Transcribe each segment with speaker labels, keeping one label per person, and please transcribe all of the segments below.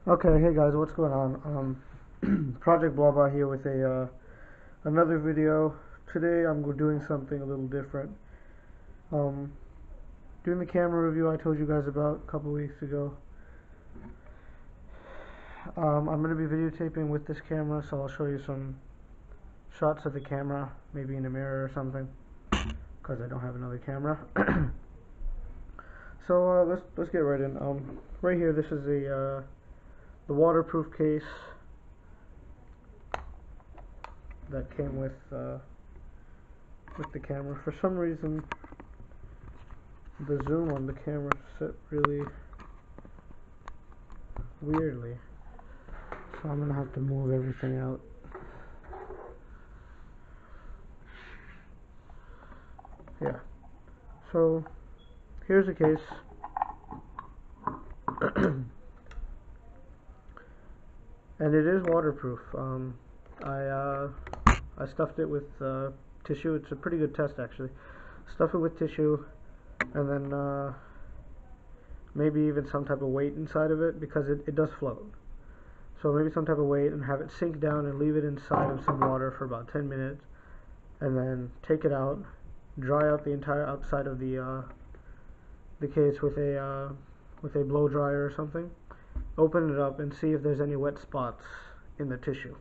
Speaker 1: Okay, hey guys, what's going on? Project Blah Blah here with another video. Today I'm doing something a little different. Um, Doing the camera review I told you guys about a couple weeks ago. I'm going to be videotaping with this camera, so I'll show you some shots of the camera, maybe in a mirror or something, because I don't have another camera. So let's get right in. Right here, this is the waterproof case that came with the camera. For some reason, the zoom on the camera set really weirdly, so I'm gonna have to move everything out. Yeah. So here's the case. And it is waterproof. I stuffed it with tissue. It's a pretty good test, actually. Stuff it with tissue, and then maybe even some type of weight inside of it, because it does float. So maybe some type of weight, and have it sink down and leave it inside of some water for about 10 minutes, and then take it out, dry out the entire outside of the case with a blow dryer or something. Open it up and see if there's any wet spots in the tissue.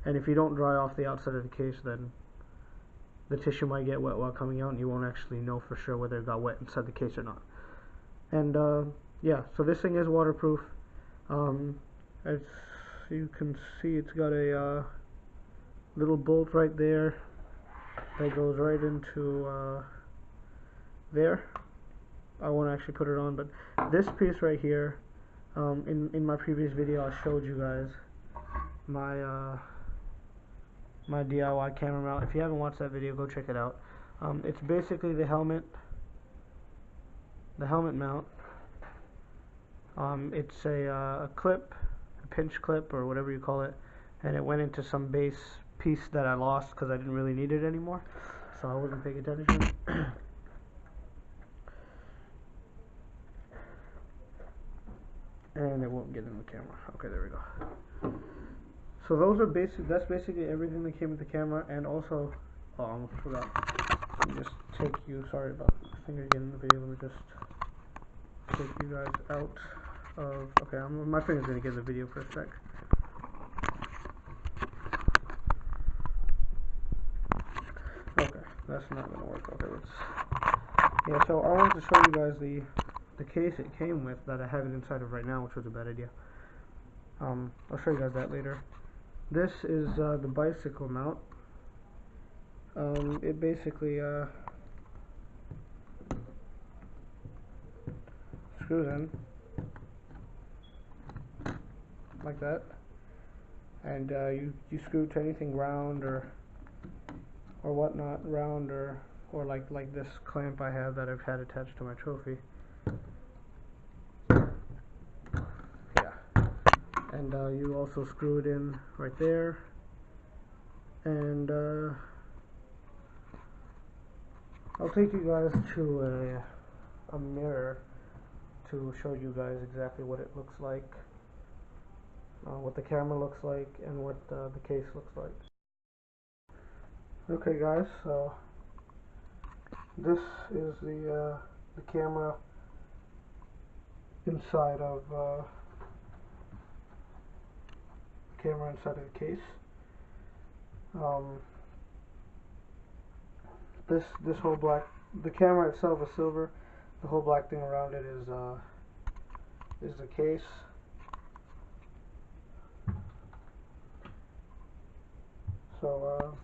Speaker 1: And if you don't dry off the outside of the case, then the tissue might get wet while coming out, and you won't actually know for sure whether it got wet inside the case or not. And yeah, so this thing is waterproof. As you can see, it's got a little bolt right there that goes right into there. I won't actually put it on, but this piece right here, in my previous video I showed you guys my my DIY camera mount. If you haven't watched that video, go check it out. It's basically the helmet mount. It's a clip, a pinch clip, or whatever you call it, and it went into some base piece that I lost because I didn't really need it anymore, so I wasn't paying attention. And it won't get in the camera. Okay, there we go. So those are that's basically everything that came with the camera. And also, oh, I almost forgot. Let me just take you, sorry about my finger getting in the video. Let me just take you guys out of, okay, my finger's gonna get in the video for a sec. Okay, that's not gonna work. Okay, yeah, so I wanted to show you guys the case it came with that I have it inside of right now, which was a bad idea. I'll show you guys that later. This is the bicycle mount. It basically screws in like that, and you screw to anything round or whatnot, round or like this clamp I have that I've had attached to my trophy. And you also screw it in right there, and I'll take you guys to a mirror to show you guys exactly what it looks like, what the camera looks like, and what the case looks like. Okay guys, so this is the camera inside of inside of the case. This whole black, the camera itself is silver. The whole black thing around it is the case. So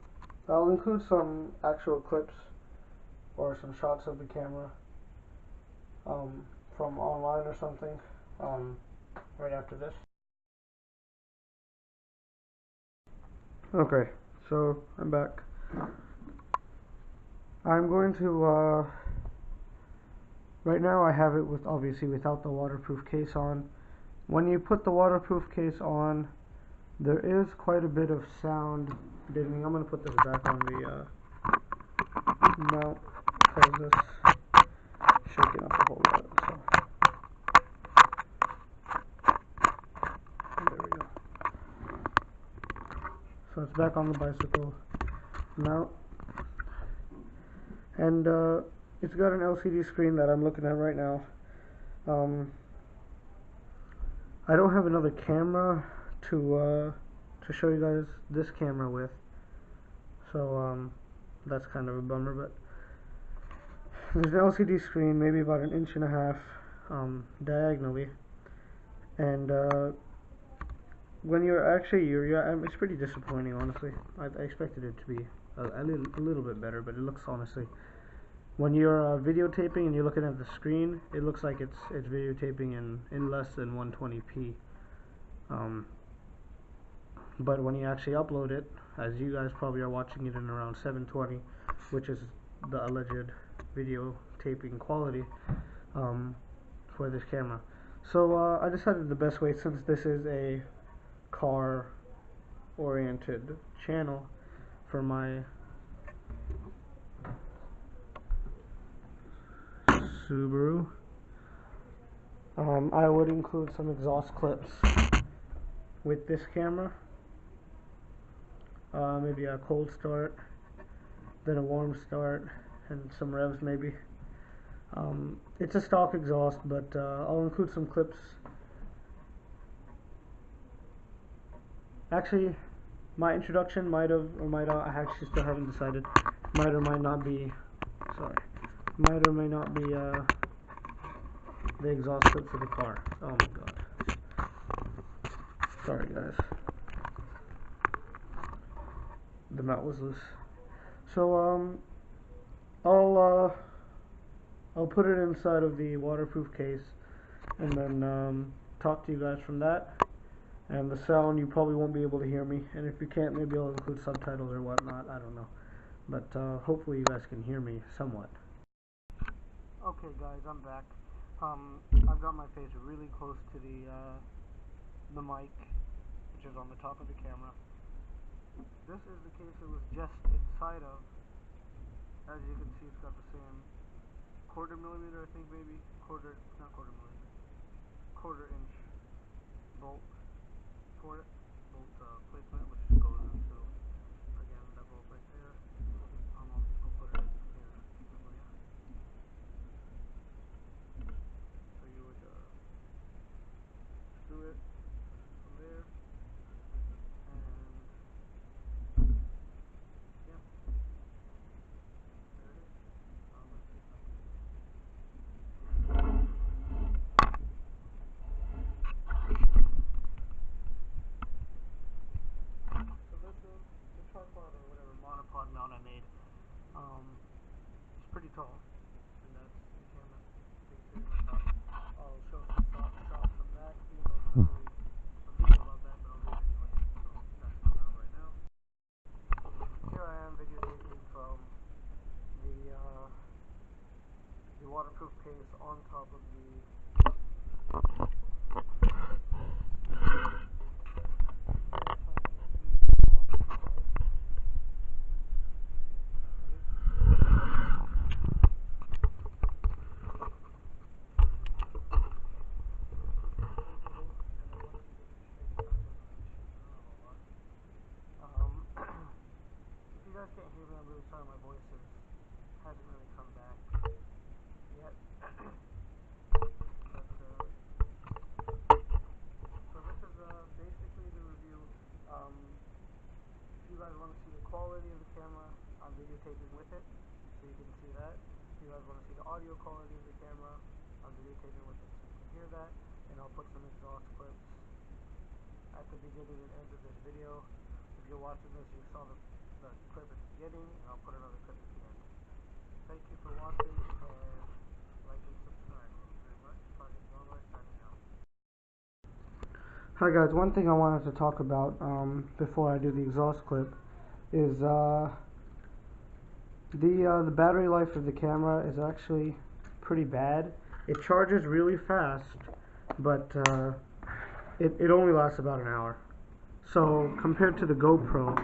Speaker 1: I'll include some actual clips or some shots of the camera from online or something right after this. Okay, so I'm back. I'm going to right now I have it with, obviously, without the waterproof case on. When you put the waterproof case on, there is quite a bit of sound deadening. I'm going to put this back on the mount because this shaking up a whole lot. So So it's back on the bicycle now, and it's got an LCD screen that I'm looking at right now. I don't have another camera to show you guys this camera with, so that's kind of a bummer. But there's an LCD screen, maybe about 1.5 inches diagonally, and when it's pretty disappointing, honestly. I expected it to be a little bit better, but it looks, honestly, when you're videotaping and you're looking at the screen, it looks like it's videotaping in less than 120p. But when you actually upload it, as you guys probably are watching it in around 720, which is the alleged videotaping quality for this camera. So I decided the best way, since this is a car oriented channel for my Subaru, I would include some exhaust clips with this camera. Maybe a cold start, then a warm start, and some revs maybe. It's a stock exhaust, but I'll include some clips. Actually, my introduction might have, or might not, I actually still haven't decided, might or might not be, might or may not be the exhaust clip for the car. Oh my god. Sorry guys. The mount was loose. So I'll put it inside of the waterproof case, and then talk to you guys from that. And the sound, you probably won't be able to hear me, and if you can't, maybe I'll include subtitles or whatnot, I don't know. But hopefully you guys can hear me somewhat. Okay guys, I'm back. I've got my face really close to the mic, which is on the top of the camera. This is the case it was just inside of. As you can see, it's got the same quarter-millimeter, I think, maybe quarter inch bolt for it, bolt placement, which goes into, again, that bolt right there. I'll put it here. So you would screw it from there, and yeah, there it is. Let's see if I can. So this is the tripod or whatever monopod mount I made. It's pretty tall, and that's the camera. I'll show some shots from that, even though it's not really a video about that, but I'll do it anyway. So that's coming out right now. Here I am videotaping from the waterproof case on top of the if you guys can't hear me, I'm really sorry, my voice hasn't really come back yet. But, so this is basically the review. If you guys want to see the quality of the camera, I'm videotaping with it, so you can see that. If you guys want to see the audio quality of the camera, I'm videotaping with it, so you can hear that. And I'll put some exhaust clips at the beginning and end of this video. If you're watching this, you saw the clip at the beginning, and I'll put another clip at the end. Thank you for watching, and like and subscribe. Thank you very much. Project Longway signing out. Hi guys, one thing I wanted to talk about before I do the exhaust clip is the battery life of the camera is actually pretty bad. It charges really fast, but it only lasts about an hour. So compared to the GoPro,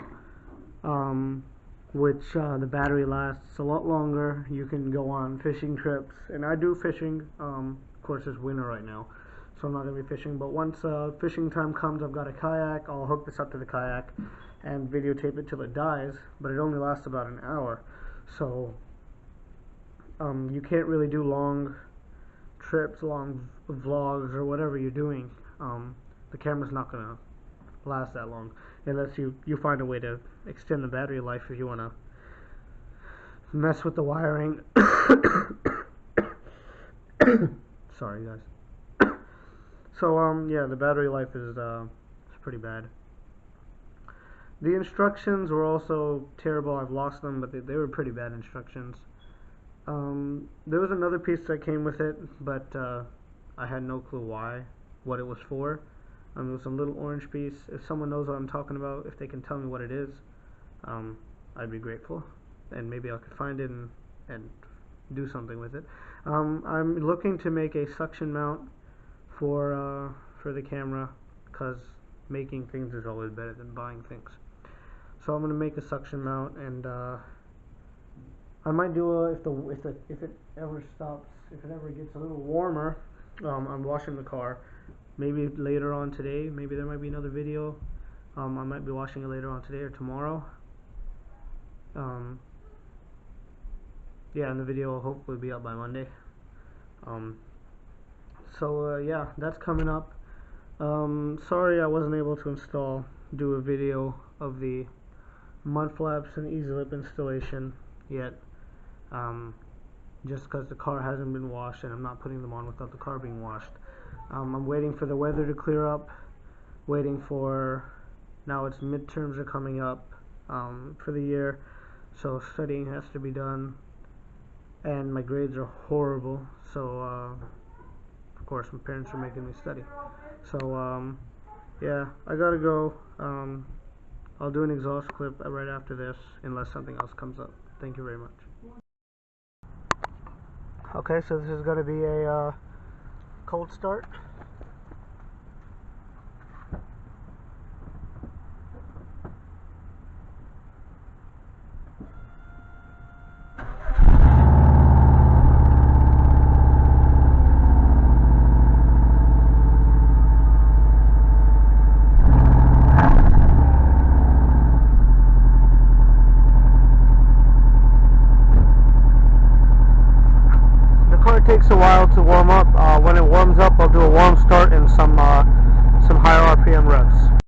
Speaker 1: which the battery lasts a lot longer, you can go on fishing trips, and I do fishing. Of course it's winter right now, so so I'm not going to be fishing. But once fishing time comes, I've got a kayak. I'll hook this up to the kayak and videotape it till it dies, but it only lasts about an hour. So you can't really do long trips, long vlogs, or whatever you're doing. The camera's not going to last that long unless you find a way to extend the battery life if you want to mess with the wiring. Sorry guys. So yeah, the battery life is pretty bad. The instructions were also terrible. I've lost them, but they were pretty bad instructions. There was another piece that came with it, but I had no clue what it was for. It was a little orange piece. If someone knows what I'm talking about, if they can tell me what it is, I'd be grateful, and maybe I could find it and do something with it. I'm looking to make a suction mount for the camera, because making things is always better than buying things. So I'm gonna make a suction mount, and I might do if it ever stops, if it ever gets a little warmer. I'm washing the car. Maybe later on today. Maybe there might be another video. I might be washing it later on today or tomorrow. Yeah, and the video will hopefully be up by Monday. So yeah, that's coming up. Sorry I wasn't able to do a video of the mud flaps and easy lip installation yet, just because the car hasn't been washed and I'm not putting them on without the car being washed. I'm waiting for the weather to clear up, waiting for, now it's midterms are coming up for the year, so studying has to be done, and my grades are horrible, so of course my parents are making me study. So yeah, I gotta go. I'll do an exhaust clip right after this, unless something else comes up. Thank you very much. Okay, so this is going to be a cold start. Takes a while to warm up. When it warms up, I'll do a warm start and some higher RPM revs.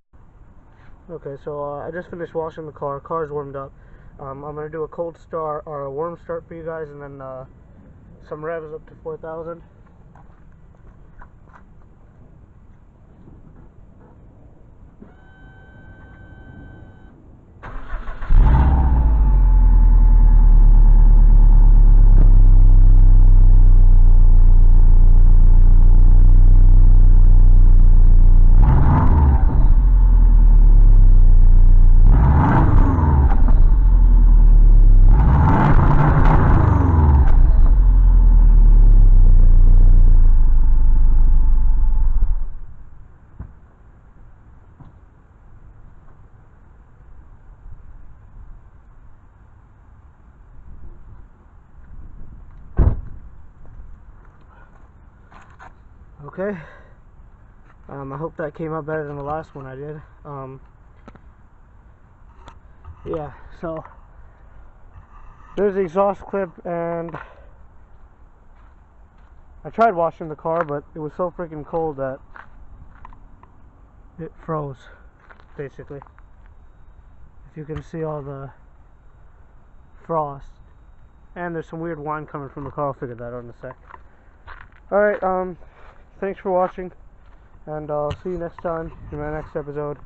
Speaker 1: Okay, so I just finished washing the car. Car's warmed up. I'm gonna do a cold start or a warm start for you guys, and then some revs up to 4,000. Okay, I hope that came out better than the last one I did. Yeah, so there's the exhaust clip, and I tried washing the car, but it was so freaking cold that it froze, basically. If you can see all the frost, and there's some weird whine coming from the car. I'll figure that out in a sec. Alright, thanks for watching, and I'll see you next time in my next episode.